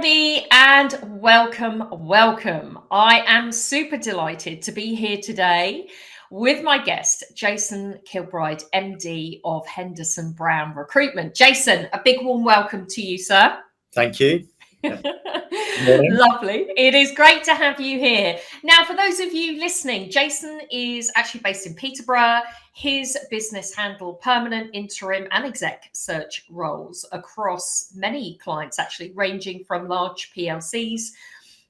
everybody, and welcome. I am super delighted to be here today with my guest, Jason Kilbride, MD of Henderson Brown Recruitment. Jason, a big warm welcome to you, sir. Thank you. Lovely. It is great to have you here. Now, for those of you listening, Jason is actually based in Peterborough. His business handled permanent, interim and exec search roles across many clients, actually ranging from large PLCs,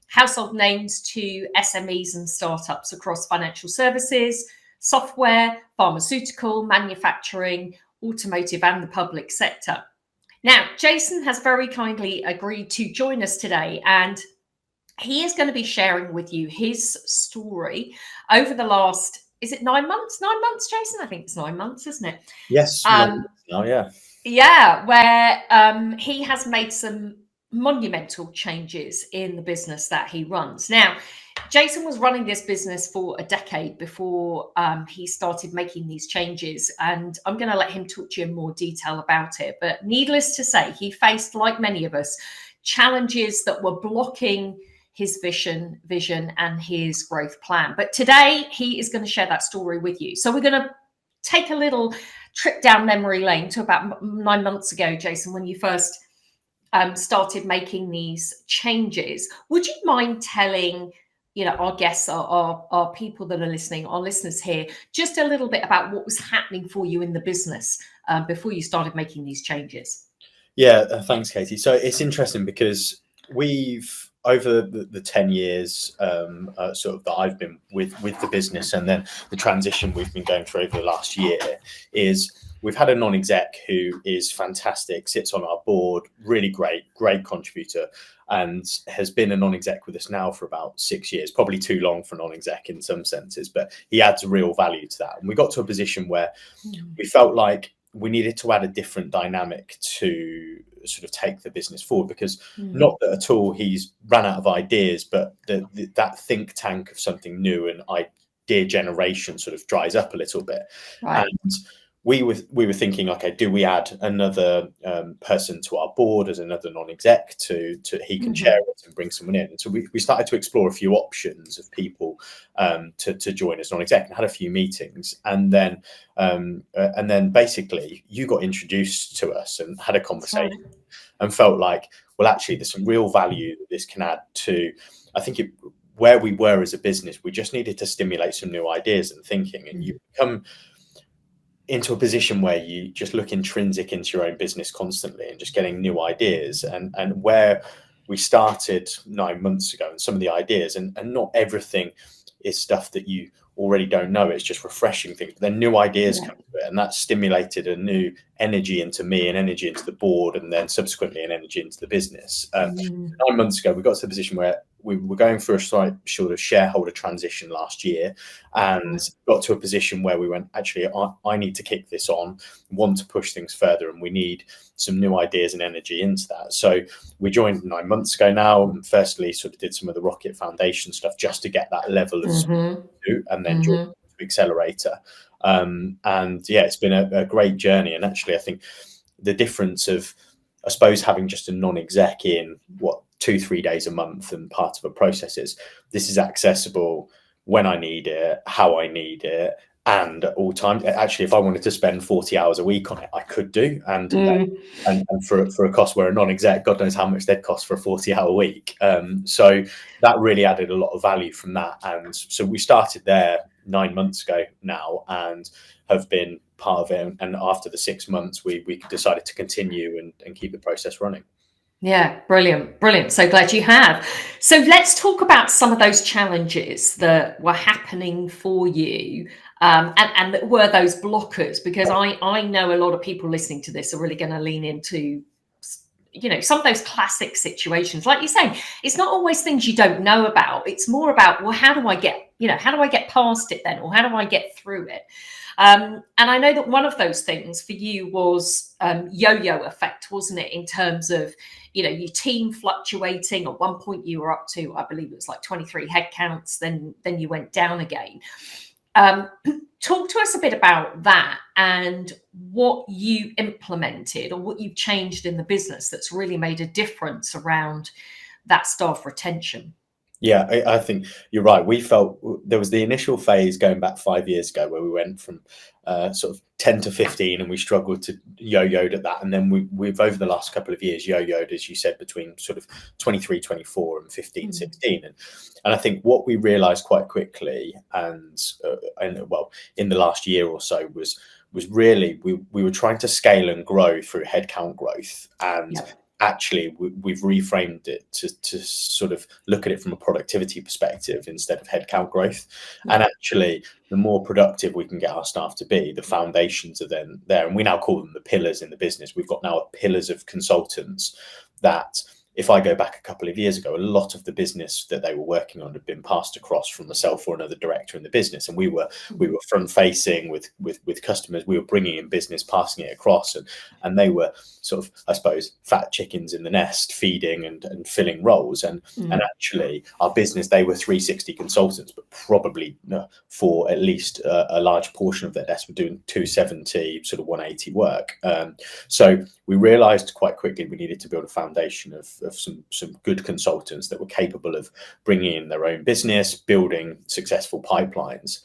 household names to SMEs and startups across financial services, software, pharmaceutical, manufacturing, automotive and the public sector. Now, Jason has very kindly agreed to join us today, and he is going to be sharing with you his story over the last, is it 9 months? 9 months, Jason? I think it's 9 months, isn't it? Yes. Oh, yeah. Yeah, where he has made some monumental changes in the business that he runs. Now, Jason was running this business for a decade before he started making these changes, and I'm going to let him talk to you in more detail about it. But needless to say, he faced, like many of us, challenges that were blocking his vision and his growth plan. But today, he is going to share that story with you. So we're going to take a little trip down memory lane to about 9 months ago, Jason, when you first started making these changes. Would you mind telling our guests, our people that are listening, our listeners here, just a little bit about what was happening for you in the business before you started making these changes? Yeah, thanks, Katie. So it's interesting because we've, over the 10 years sort of that I've been with the business, and then the transition we've been going through over the last year, is we've had a non-exec who is fantastic, sits on our board, really great contributor, and has been a non-exec with us now for about 6 years, probably too long for non-exec in some senses, but he adds real value to that. And we got to a position where we felt like we needed to add a different dynamic to sort of take the business forward, because not that at all he's run out of ideas, but that think tank of something new and idea generation sort of dries up a little bit. Right. And we were thinking, okay, do we add another person to our board as another non-exec to he can chair it and bring someone in? And so we started to explore a few options of people to join as non-exec, and had a few meetings, and then basically you got introduced to us and had a conversation and felt like, well, actually there's some real value that this can add to, I think, where we were as a business. We just needed to stimulate some new ideas and thinking, and you become into a position where you just look intrinsic into your own business constantly and just getting new ideas, and where we started 9 months ago, and some of the ideas, and not everything is stuff that you already don't know, it's just refreshing things, but then new ideas come to it, and that stimulated a new energy into me and energy into the board, and then subsequently an energy into the business. 9 months ago we got to the position where we were going through a sort of shareholder transition last year, and got to a position where we went, actually, I need to kick this on, want to push things further, and we need some new ideas and energy into that. So we joined 9 months ago now, and firstly sort of did some of the Rockit Foundation stuff just to get that level of and then joined the accelerator. And yeah, it's been a great journey. And actually, I think the difference of, I suppose, having just a non-exec in 2-3 days a month and part of a process is, this is accessible when I need it, how I need it, and at all times. Actually, if I wanted to spend 40 hours a week on it, I could do, and for a cost where a non-exec, God knows how much they'd cost for a 40-hour week. So that really added a lot of value from that, and so we started there 9 months ago now, and have been part of it. And after the 6 months, we decided to continue and keep the process running. Yeah, brilliant. So glad you have. So let's talk about some of those challenges that were happening for you, and that were those blockers, because I know a lot of people listening to this are really going to lean into, some of those classic situations. Like you say, it's not always things you don't know about. It's more about, well, how do I get past it then? Or how do I get through it? And I know that one of those things for you was yo-yo effect, wasn't it? In terms of, your team fluctuating. At one point you were up to, I believe it was like 23 headcounts, then you went down again. talk to us a bit about that and what you implemented or what you've changed in the business that's really made a difference around that staff retention. Yeah, I think you're right. We felt there was the initial phase going back 5 years ago where we went from sort of 10 to 15 and we struggled to yo-yoed at that. And then we've over the last couple of years yo-yoed, as you said, between sort of 23, 24 and 15, 16. And I think what we realized quite quickly and well, in the last year or so was really we were trying to scale and grow through headcount growth. And actually we've reframed it to sort of look at it from a productivity perspective instead of headcount growth. And actually the more productive we can get our staff to be, the foundations are then there, and we now call them the pillars in the business. We've got now pillars of consultants that, if I go back a couple of years ago, a lot of the business that they were working on had been passed across from myself or another director in the business, and we were front facing with customers. We were bringing in business, passing it across, and they were sort of, I suppose, fat chickens in the nest, feeding and filling roles. And actually, our business, they were 360 consultants, but probably for at least a large portion of their desk were doing 270, sort of 180 work. So we realised quite quickly we needed to build a foundation of some good consultants that were capable of bringing in their own business, building successful pipelines.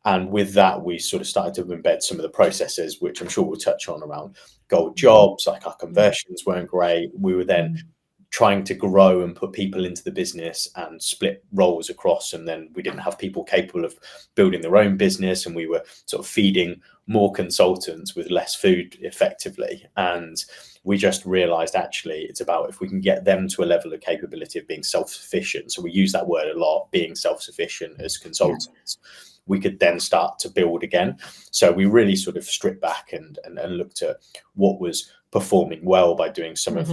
And with that, we sort of started to embed some of the processes, which I'm sure we'll touch on, around gold jobs. Like, our conversions weren't great. We were then trying to grow and put people into the business and split roles across, and then we didn't have people capable of building their own business, and we were sort of feeding more consultants with less food effectively. And we just realized, actually, it's about if we can get them to a level of capability of being self-sufficient. So we use that word a lot, being self-sufficient as consultants. We could then start to build again. So we really sort of stripped back and looked at what was performing well by doing some of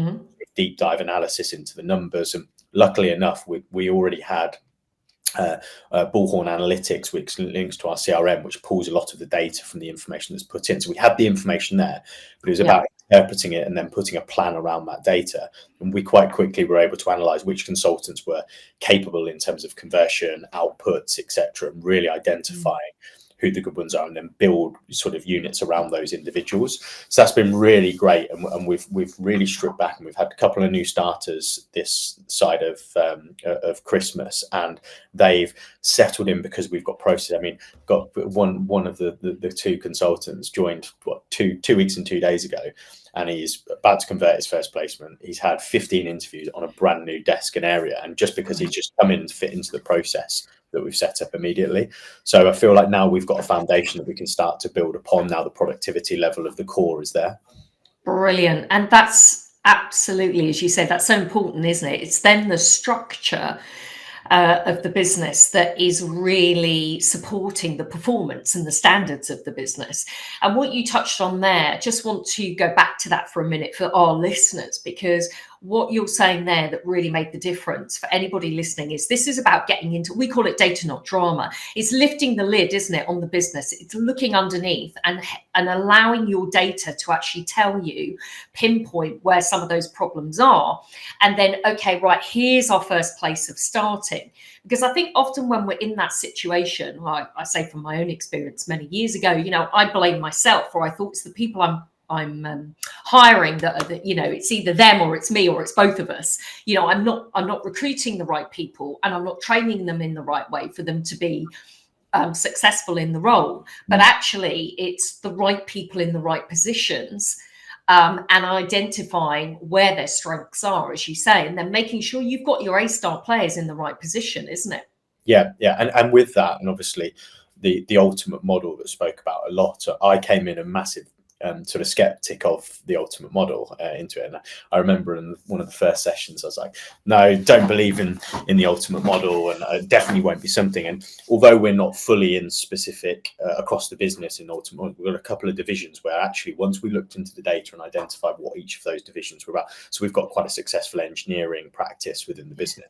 deep dive analysis into the numbers. And luckily enough, we already had Bullhorn Analytics, which links to our CRM, which pulls a lot of the data from the information that's put in. So we had the information there, but it was about interpreting it and then putting a plan around that data. And we quite quickly were able to analyze which consultants were capable in terms of conversion, outputs, etc., and really identifying who the good ones are, and then build sort of units around those individuals. So that's been really great, and we've really stripped back, and we've had a couple of new starters this side of Christmas, and they've settled in because we've got process. I mean, got one of the two consultants joined two weeks and 2 days ago, and he's about to convert his first placement. He's had 15 interviews on a brand new desk and area, and just because he's just come in to fit into the process that we've set up immediately. So I feel like now we've got a foundation that we can start to build upon. Now the productivity level of the core is there. Brilliant. And that's absolutely, as you said, that's so important, isn't it? It's then the structure of the business that is really supporting the performance and the standards of the business. And what you touched on there, I just want to go back to that for a minute for our listeners, because what you're saying there that really made the difference for anybody listening is this is about getting into, we call it data, not drama. It's lifting the lid, isn't it, on the business. It's looking underneath and allowing your data to actually tell you, pinpoint where some of those problems are. And then, okay, right, here's our first place of starting. Because I think often when we're in that situation, like I say from my own experience many years ago, I blame myself, or I thought it's the people I'm hiring that it's either them or it's me or it's both of us. I'm not recruiting the right people, and I'm not training them in the right way for them to be successful in the role. But actually, it's the right people in the right positions, and identifying where their strengths are, as you say, and then making sure you've got your A-star players in the right position, isn't it? Yeah. And with that, and obviously the ultimate model that spoke about a lot, I came in a massive sort of skeptic of the ultimate model into it. And I remember in one of the first sessions, I was like, no, don't believe in the ultimate model, and it definitely won't be something. And although we're not fully in specific across the business in ultimate model, we've got a couple of divisions where actually once we looked into the data and identified what each of those divisions were about, so we've got quite a successful engineering practice within the business.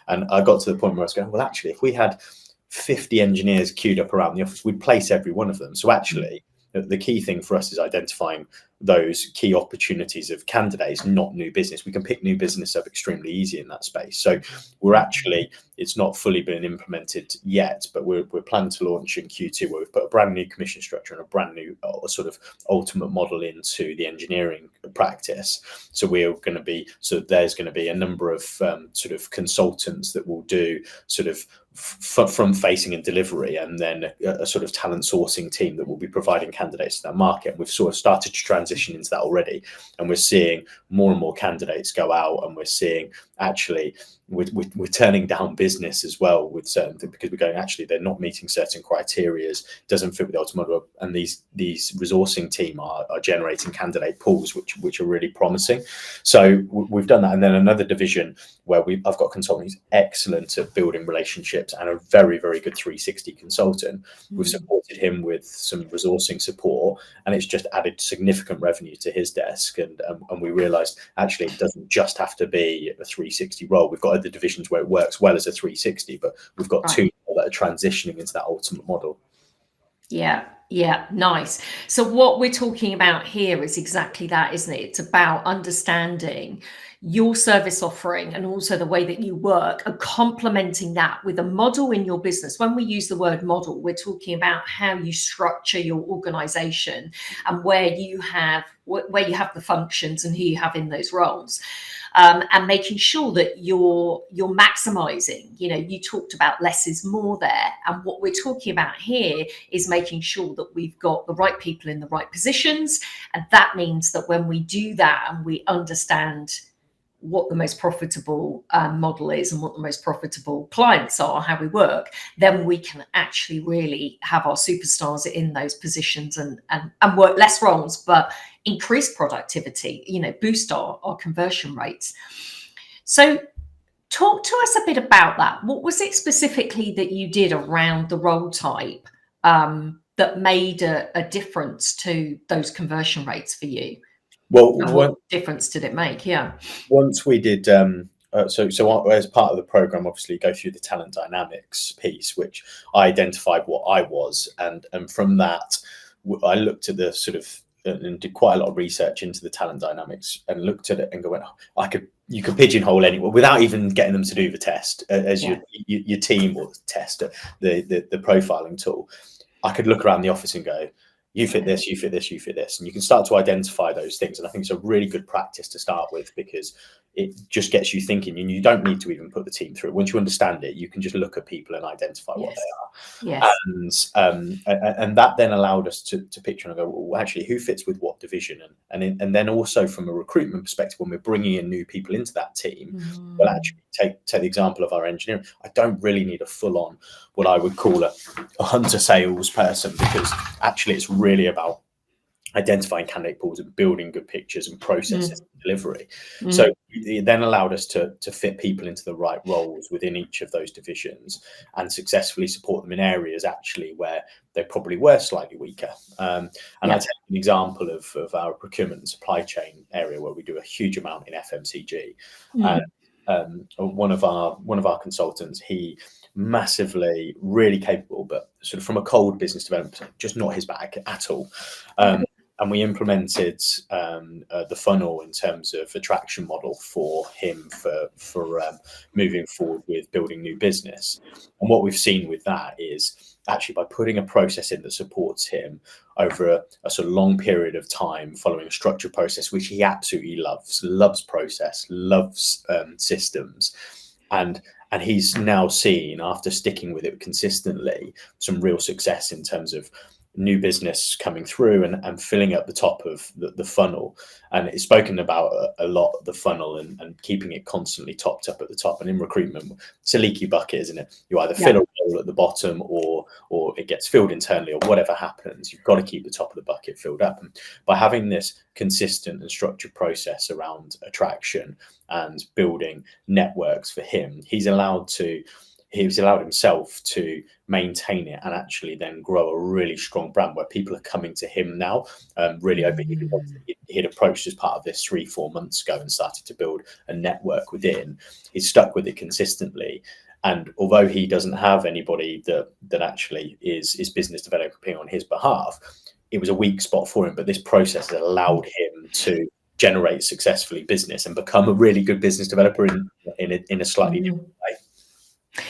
And I got to the point where I was going, well, actually, if we had 50 engineers queued up around the office, we'd place every one of them. So actually, the key thing for us is identifying those key opportunities of candidates, not new business. We can pick new business up extremely easy in that space. So we're actually, it's not fully been implemented yet, but we're planning to launch in Q2, where we've put a brand new commission structure and a brand new sort of ultimate model into the engineering practice. So we're going to be, so there's going to be a number of sort of consultants that will do sort of front facing and delivery, and then a sort of talent sourcing team that will be providing candidates to that market. We've sort of started to transition into that already, and we're seeing more and more candidates go out, and we're seeing actually we're turning down business as well with certain things, because we're going, actually they're not meeting certain criteria, doesn't fit with the ultimate model, and these resourcing team are generating candidate pools which are really promising. So we've done that. And then another division where I've got a consultant who's excellent at building relationships and a very, very good 360 consultant. We've supported him with some resourcing support, and it's just added significant revenue to his desk. And we realized actually it doesn't just have to be a 360 role. We've got other divisions where it works well as a 360, but we've got two that are transitioning into that ultimate model. Yeah, nice. So what we're talking about here is exactly that, isn't it? It's about understanding your service offering and also the way that you work, and complementing that with a model in your business. When we use the word model, we're talking about how you structure your organization and where you have the functions and who you have in those roles. And making sure that you're maximizing. You talked about less is more there, and what we're talking about here is making sure that we've got the right people in the right positions. And that means that when we do that and we understand what the most profitable model is and what the most profitable clients are, how we work, then we can actually really have our superstars in those positions and work less roles, but increase productivity, boost our conversion rates. So talk to us a bit about that. What was it specifically that you did around the role type that made a difference to those conversion rates for you? Well, what difference did it make? Once we did, so as part of the program, obviously go through the talent dynamics piece, which I identified what I was, and from that, I looked at the sort of and did quite a lot of research into the talent dynamics, and looked at it and went, you could pigeonhole anyone without even getting them to do the test as your team, or test the profiling tool. I could look around the office and go, you fit this, you fit this, you fit this. And you can start to identify those things. And I think it's a really good practice to start with, because it just gets you thinking, and you don't need to even put the team through. Once you understand it, you can just look at people and identify what they are. Yes. And that then allowed us to picture and go, well, actually, who fits with what division? And then also from a recruitment perspective, when we're bringing in new people into that team, well, actually take the example of our engineering. I don't really need a full-on, what I would call a hunter sales person, because actually it's really about identifying candidate pools and building good pictures and processes and delivery. So it then allowed us to fit people into the right roles within each of those divisions, and successfully support them in areas actually where they probably were slightly weaker. And I'll take an example of our procurement and supply chain area, where we do a huge amount in FMCG. And one of our consultants, he massively really capable, but sort of from a cold business development, just not his bag at all. And we implemented the funnel in terms of attraction model for him for moving forward with building new business. And what we've seen with that is actually by putting a process in that supports him over a sort of long period of time, following a structured process, which he absolutely loves process, loves systems. And he's now seen, after sticking with it consistently, some real success in terms of new business coming through and filling up the top of the funnel. And it's spoken about a lot, the funnel, and keeping it constantly topped up at the top. And in recruitment, it's a leaky bucket, isn't it? You either fill a role at the bottom, or it gets filled internally, or whatever happens, you've got to keep the top of the bucket filled up. And by having this consistent and structured process around attraction and building networks for him, he's allowed himself to maintain it, and actually then grow a really strong brand where people are coming to him now. Really open. He'd approached as part of this 3-4 months ago and started to build a network within. He's stuck with it consistently. And although he doesn't have anybody that actually is business developing on his behalf, it was a weak spot for him, but this process has allowed him to generate successfully business and become a really good business developer in a slightly different way.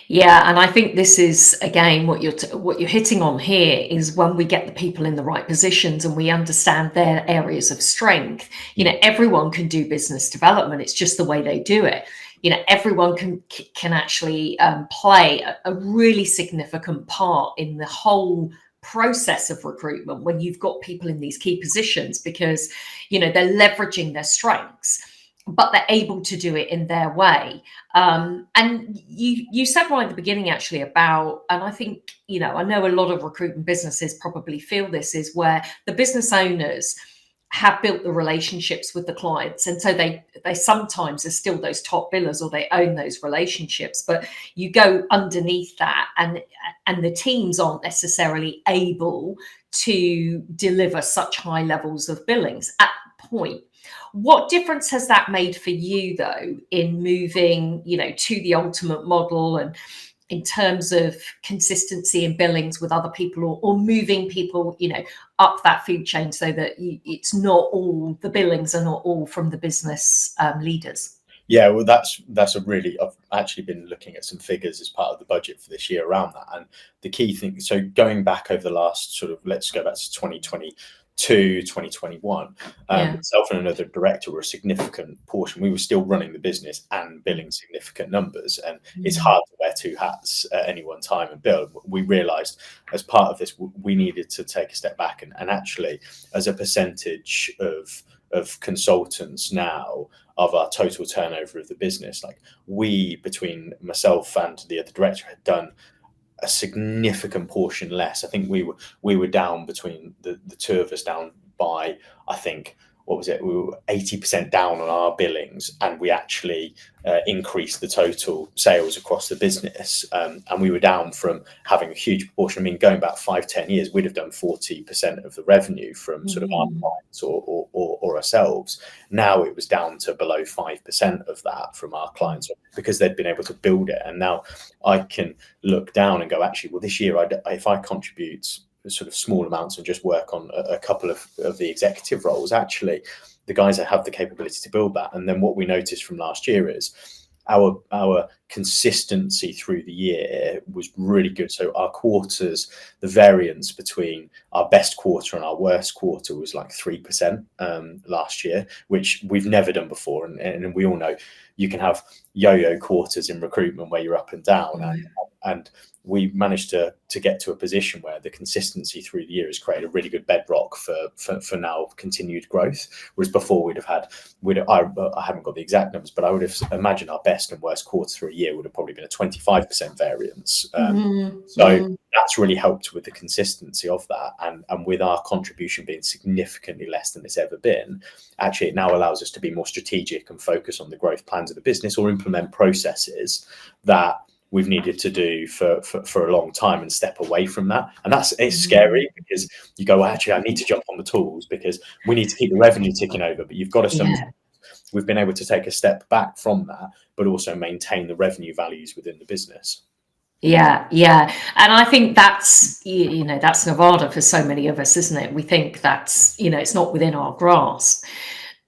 Yeah, and I think this is again what you're hitting on here is when we get the people in the right positions and we understand their areas of strength. You know, everyone can do business development. It's just the way they do it. You know, everyone can actually play a really significant part in the whole process of recruitment when you've got people in these key positions, because you know they're leveraging their strengths, but they're able to do it in their way. And you said right at the beginning actually about, and I think, you know, I know a lot of recruitment businesses probably feel this, is where the business owners have built the relationships with the clients, and so they sometimes are still those top billers, or they own those relationships, but you go underneath that and the teams aren't necessarily able to deliver such high levels of billings at that point. What difference has that made for you, though, in moving, you know, to the ultimate model, and in terms of consistency in billings with other people, or moving people, you know, up that food chain so that it's not all, the billings are not all from the business leaders? Yeah, well, that's a really, I've actually been looking at some figures as part of the budget for this year around that. And the key thing, so going back over the last sort of, let's go back to 2022, 2021, myself and another director were a significant portion. We were still running the business and billing significant numbers. And it's hard to wear two hats at any one time and bill. We realized as part of this, we needed to take a step back and actually, as a percentage of consultants now of our total turnover of the business, like we, between myself and the other director, had done a significant portion less. I think we were down, between the two of us, down by, I think, what was it? We were 80% down on our billings, and we actually increased the total sales across the business. And we were down from having a huge proportion. I mean, going back 5-10 years, we'd have done 40% of the revenue from sort of our clients or ourselves. Now it was down to below 5% of that from our clients, because they'd been able to build it. And now I can look down and go, actually, well, this year, if I contribute sort of small amounts and just work on a couple of the executive roles, actually the guys that have the capability to build that. And then what we noticed from last year is our consistency through the year was really good. So our quarters, the variance between our best quarter and our worst quarter was like 3% last year, which we've never done before. And we all know you can have yo-yo quarters in recruitment where you're up and down, and we managed to get to a position where the consistency through the year has created a really good bedrock for now continued growth. Whereas before I haven't got the exact numbers, but I would have imagined our best and worst quarter through a year would have probably been a 25% variance. So that's really helped with the consistency of that. And with our contribution being significantly less than it's ever been, actually it now allows us to be more strategic and focus on the growth plans of the business, or implement processes that we've needed to do for a long time, and step away from that. And it's scary, because you go, well, actually, I need to jump on the tools because we need to keep the revenue ticking over. But you've got to we've been able to take a step back from that, but also maintain the revenue values within the business. Yeah. And I think that's, you know, that's Nevada for so many of us, isn't it? We think that's, you know, it's not within our grasp.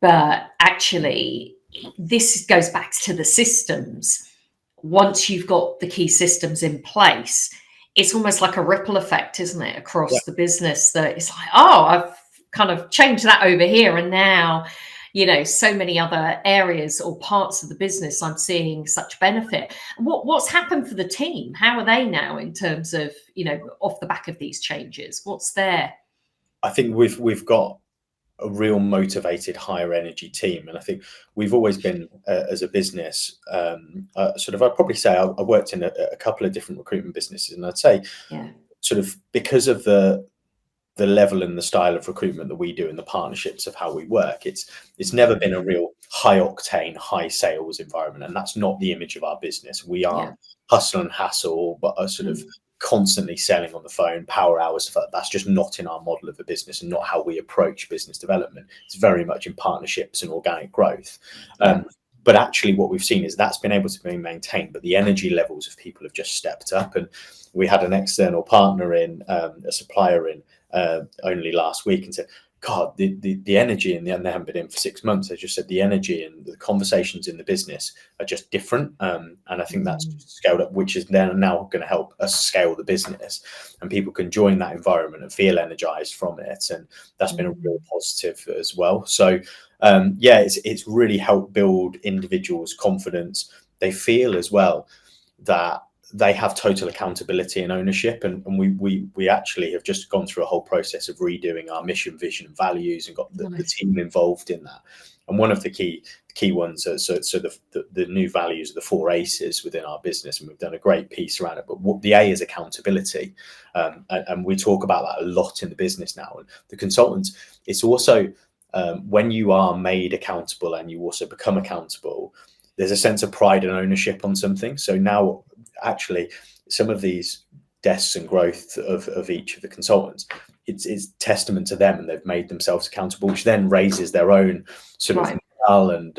But actually, this goes back to the systems. Once you've got the key systems in place, it's almost like a ripple effect, isn't it, across the business, that it's like, oh, I've kind of changed that over here, and now, you know, so many other areas or parts of the business I'm seeing such benefit. What's happened for the team? How are they now in terms of, you know, off the back of these changes? What's there? I think we've got a real motivated, higher energy team. And I think we've always been, as a business, sort of, I'd probably say I worked in a couple of different recruitment businesses, and I'd say sort of, because of the level and the style of recruitment that we do, and the partnerships of how we work, it's never been a real high octane, high sales environment. And that's not the image of our business. We are hustle and hassle, but are sort of constantly selling on the phone, power hours. That's just not in our model of a business, and not how we approach business development. It's very much in partnerships and organic growth. But actually what we've seen is that's been able to be maintained, but the energy levels of people have just stepped up. And we had an external partner in, a supplier in, only last week and said, God, the energy and they haven't been in for 6 months. They just said the energy and the conversations in the business are just different. And I think that's just scaled up, which is then now going to help us scale the business, and people can join that environment and feel energized from it. And that's been a real positive as well. So it's really helped build individuals' confidence. They feel as well that they have total accountability and ownership, and we actually have just gone through a whole process of redoing our mission, vision, and values, and got the team involved in that. And one of the key ones, so the new values are the 4 ACEs within our business, and we've done a great piece around it. But what the A is accountability, and we talk about that a lot in the business now. And the consultants, it's also when you are made accountable and you also become accountable, there's a sense of pride and ownership on something. So now, actually, some of these deaths and growth of each of the consultants, it's testament to them, and they've made themselves accountable, which then raises their own sort of morale and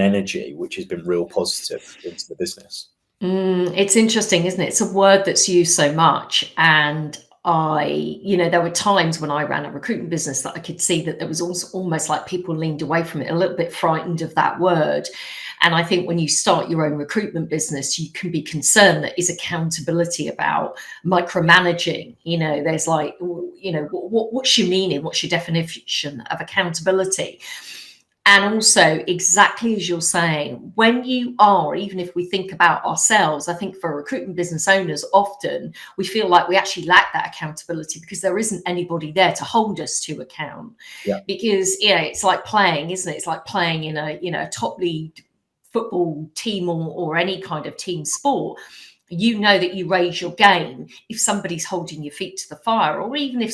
energy, which has been real positive into the business. It's interesting, isn't it? It's a word that's used so much, and there were times when I ran a recruitment business that I could see that there was also almost like people leaned away from it, a little bit frightened of that word. And I think when you start your own recruitment business, you can be concerned that is accountability about micromanaging. There's like, what's your meaning? What's your definition of accountability? And also, exactly as you're saying, when you are, even if we think about ourselves, I think for recruitment business owners, often we feel like we actually lack that accountability because there isn't anybody there to hold us to account. Yeah. Because, it's like playing, isn't it? It's like playing in a top league football team or any kind of team sport. You know that you raise your game if somebody's holding your feet to the fire, or even if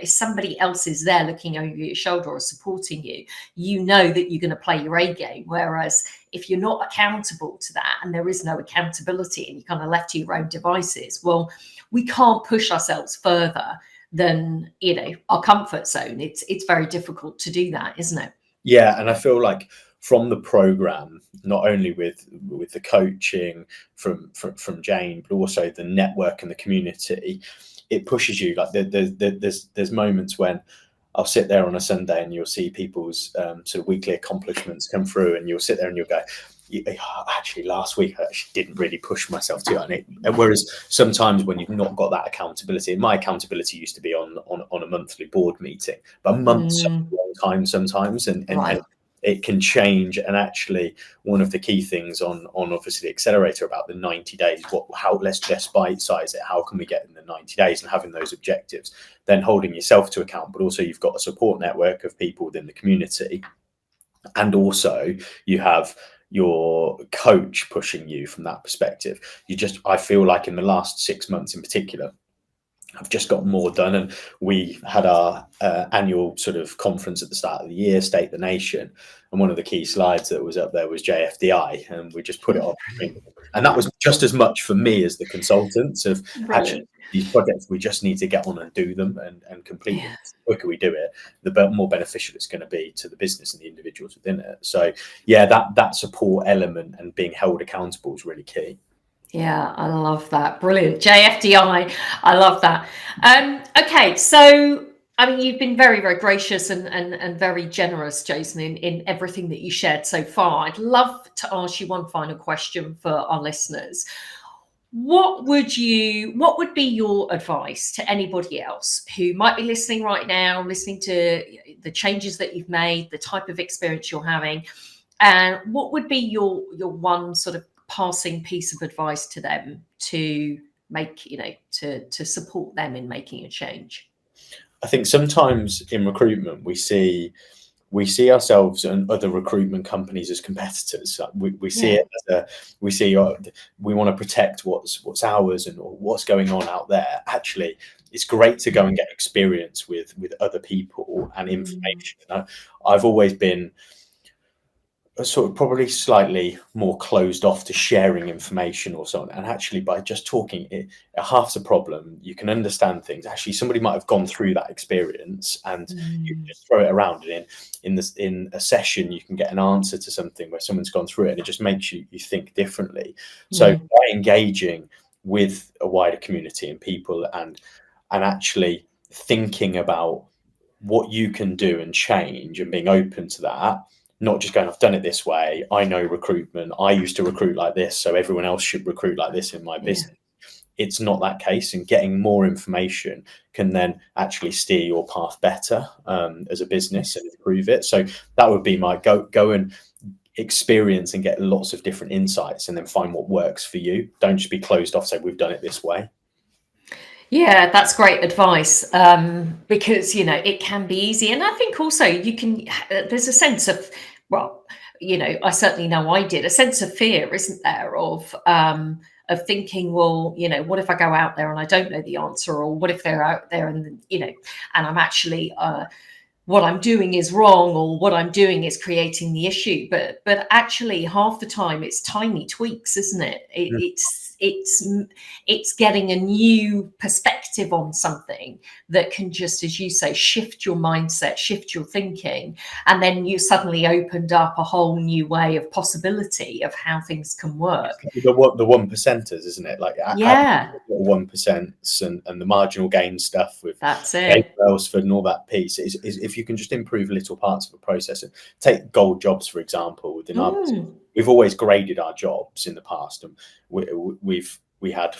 somebody else is there looking over your shoulder or supporting you, you know that you're going to play your A game. Whereas if you're not accountable to that and there is no accountability and you're kind of left to your own devices, well, we can't push ourselves further than our comfort zone. It's very difficult to do that, isn't it? Yeah, and I feel like from the program, not only with the coaching from Jane, but also the network and the community, it pushes you. Like there's moments when I'll sit there on a Sunday and you'll see people's sort of weekly accomplishments come through, and you'll sit there and you'll go, actually last week I actually didn't really push myself to it. And whereas sometimes when you've not got that accountability, my accountability used to be on a monthly board meeting, but months, a long time sometimes, and it can change. And actually, one of the key things on obviously the accelerator about the 90 days, let's just bite size it. How can we get in the 90 days, and having those objectives, then holding yourself to account, but also you've got a support network of people within the community. And also you have your coach pushing you from that perspective. I feel like in the last 6 months in particular, I've just got more done. And we had our annual sort of conference at the start of the year, State the Nation. And one of the key slides that was up there was JFDI. And we just put it on. And that was just as much for me as the consultants of actually these projects, we just need to get on and do them and complete them. The quicker we do it, the more beneficial it's going to be to the business and the individuals within it. So yeah, that support element and being held accountable is really key. Yeah, I love that. Brilliant. JFDI. I love that. Okay, so I mean, you've been very, very gracious and very generous, Jason, in everything that you shared so far. I'd love to ask you one final question for our listeners. What would be your advice to anybody else who might be listening right now, listening to the changes that you've made, the type of experience you're having, and what would be your one sort of passing piece of advice to them to make, to support them in making a change? I think sometimes in recruitment we see ourselves and other recruitment companies as competitors. We see it as we want to protect what's ours and what's going on out there. Actually, it's great to go and get experience with other people and information. I've always been sort of probably slightly more closed off to sharing information or so on. And actually, by just talking, half the problem, you can understand things. Actually, somebody might have gone through that experience, and you can just throw it around. And in a session, you can get an answer to something where someone's gone through it, and it just makes you think differently. So by engaging with a wider community and people, and actually thinking about what you can do and change and being open to that, not just going, I've done it this way, I know recruitment, I used to recruit like this, so everyone else should recruit like this in my business. It's not that case, and getting more information can then actually steer your path better as a business and improve it. So that would be my go and experience and get lots of different insights, and then find what works for you. Don't just be closed off, say we've done it this way. Yeah, that's great advice, because, you know, it can be easy. And I think also you can, there's a sense of, well, you know, I certainly know I did, a sense of fear, isn't there, of thinking, well, you know, what if I go out there and I don't know the answer, or what if they're out there and, you know, and I'm actually, what I'm doing is wrong, or what I'm doing is creating the issue. But actually half the time it's tiny tweaks, isn't it? It's getting a new perspective on something that can just, as you say, shift your mindset, shift your thinking, and then you suddenly opened up a whole new way of possibility of how things can work. The 1%ers, isn't it? Like, yeah, 1% and the marginal gain stuff with that's it. Elsford and all that piece is if you can just improve little parts of a process. And take gold jobs, for example. Within our business, we've always graded our jobs in the past, and we had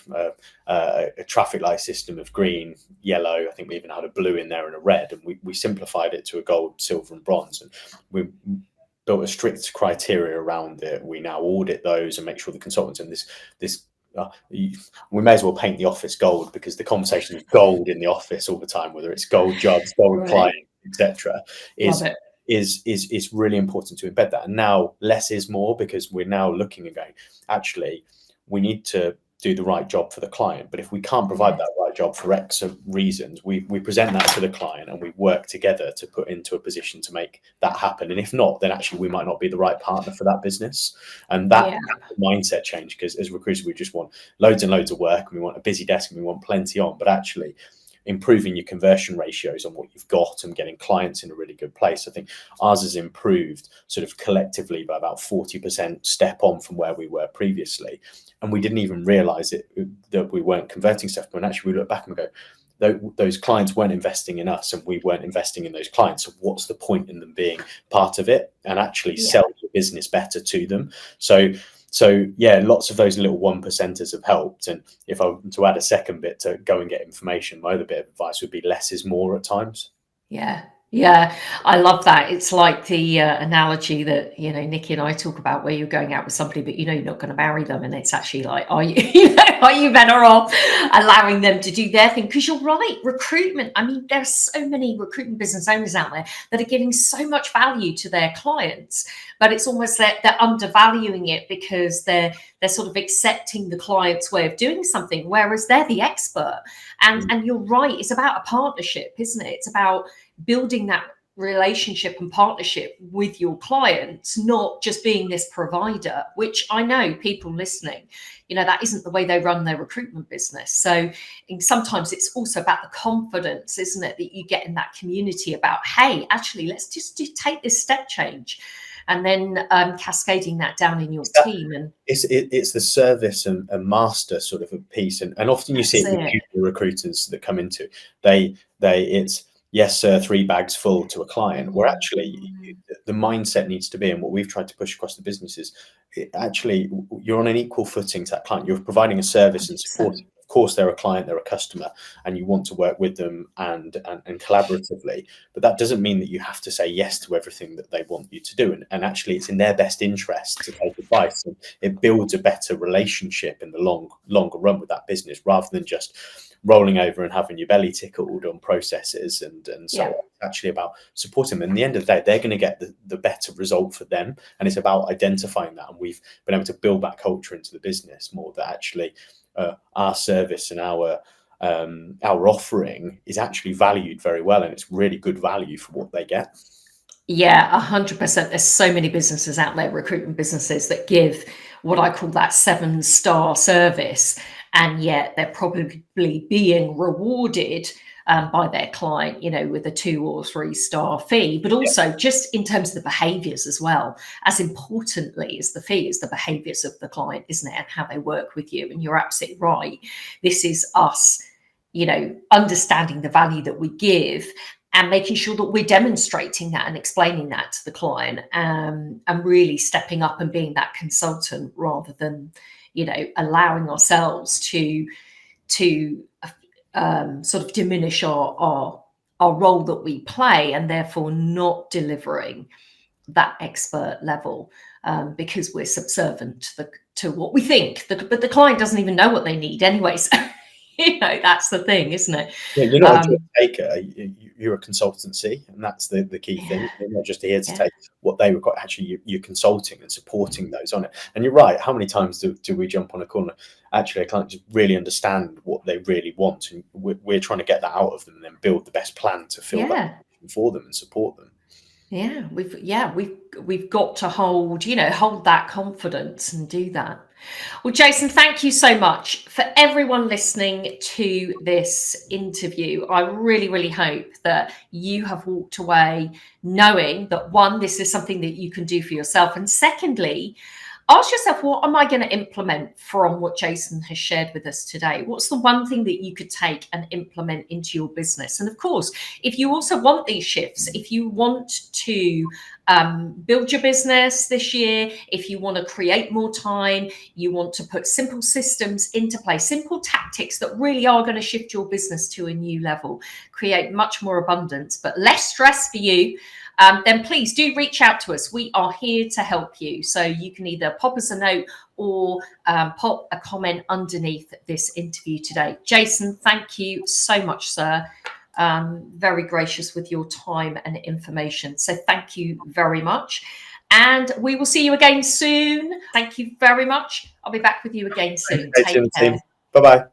a traffic light system of green, yellow. I think we even had a blue in there and a red, and we simplified it to a gold, silver, and bronze. And we built a strict criteria around it. We now audit those and make sure the consultants and we may as well paint the office gold, because the conversation is gold in the office all the time, whether it's gold jobs, gold client, etc. Is really important to embed that. And now less is more, because we're now looking and going, actually, we need to do the right job for the client. But if we can't provide that right job for X reasons, we present that to the client and we work together to put into a position to make that happen. And if not, then actually we might not be the right partner for that business. And that mindset change, because as recruiters, we just want loads and loads of work, and we want a busy desk, and we want plenty on. But actually improving your conversion ratios on what you've got and getting clients in a really good place. I think ours has improved sort of collectively by about 40% step on from where we were previously. And we didn't even realize it, that we weren't converting stuff. But actually we look back and we go, those clients weren't investing in us, and we weren't investing in those clients. So what's the point in them being part of it and actually sell your business better to them? So yeah, lots of those little 1%ers have helped. And if I were to add a second bit to go and get information, my other bit of advice would be less is more at times. Yeah, I love that. It's like the analogy that, you know, Nikki and I talk about, where you're going out with somebody, but you know you're not going to marry them, and it's actually like, are you better off allowing them to do their thing? Because you're right, recruitment. I mean, there's so many recruitment business owners out there that are giving so much value to their clients, but it's almost that they're undervaluing it, because they're sort of accepting the client's way of doing something, whereas they're the expert. And you're right, it's about a partnership, isn't it? It's about building that relationship and partnership with your clients, not just being this provider, which I know people listening, you know, that isn't the way they run their recruitment business. So sometimes it's also about the confidence, isn't it, that you get in that community about, hey, actually, let's just take this step change. And then cascading that down in your team. And it's the service and master sort of a piece. And often you see it with recruiters that come into, it's, yes, sir, 3 bags full to a client, where actually the mindset needs to be, and what we've tried to push across the business is, actually, you're on an equal footing to that client. You're providing a service and support. Of course, they're a client, they're a customer, and you want to work with them and collaboratively. But that doesn't mean that you have to say yes to everything that they want you to do. And actually, it's in their best interest to take advice. And it builds a better relationship in the longer run with that business, rather than just rolling over and having your belly tickled on processes and so on. It's actually about supporting them. And at the end of the day, they're going to get the better result for them. And it's about identifying that. And we've been able to build that culture into the business more, that actually our service and our offering is actually valued very well, and it's really good value for what they get. Yeah, 100%. There's so many businesses out there, recruitment businesses, that give what I call that 7-star service, and yet they're probably being rewarded by their client, you know, with a 2 or 3-star fee, but also just in terms of the behaviors as well. As importantly as the fee is the behaviors of the client, isn't it? And how they work with you. And you're absolutely right. This is us understanding the value that we give and making sure that we're demonstrating that and explaining that to the client, and really stepping up and being that consultant rather than, allowing ourselves to sort of diminish our role that we play, and therefore not delivering that expert level, because we're subservient to what we think. But the client doesn't even know what they need anyway. So, that's the thing, isn't it? Yeah, you're not a job taker, you're a consultancy, and that's the key thing. Yeah. You're not just here to take what they require. Actually, you're consulting and supporting those on it. And you're right. How many times do we jump on a corner? Actually, I can't just really understand what they really want, and we're trying to get that out of them and then build the best plan to fill that for them and support them. Yeah, we've got to hold that confidence and do that. Well, Jason, thank you so much. For everyone listening to this interview, I really, really hope that you have walked away knowing that, one, this is something that you can do for yourself, and secondly, ask yourself, what am I going to implement from what Jason has shared with us today? What's the one thing that you could take and implement into your business? And of course, if you also want these shifts, if you want to build your business this year, if you want to create more time, you want to put simple systems into place, simple tactics that really are going to shift your business to a new level, create much more abundance, but less stress for you, then please do reach out to us. We are here to help you. So you can either pop us a note or pop a comment underneath this interview today. Jason, thank you so much, sir. Very gracious with your time and information. So thank you very much. And we will see you again soon. Thank you very much. I'll be back with you again soon. Take care. Bye-bye.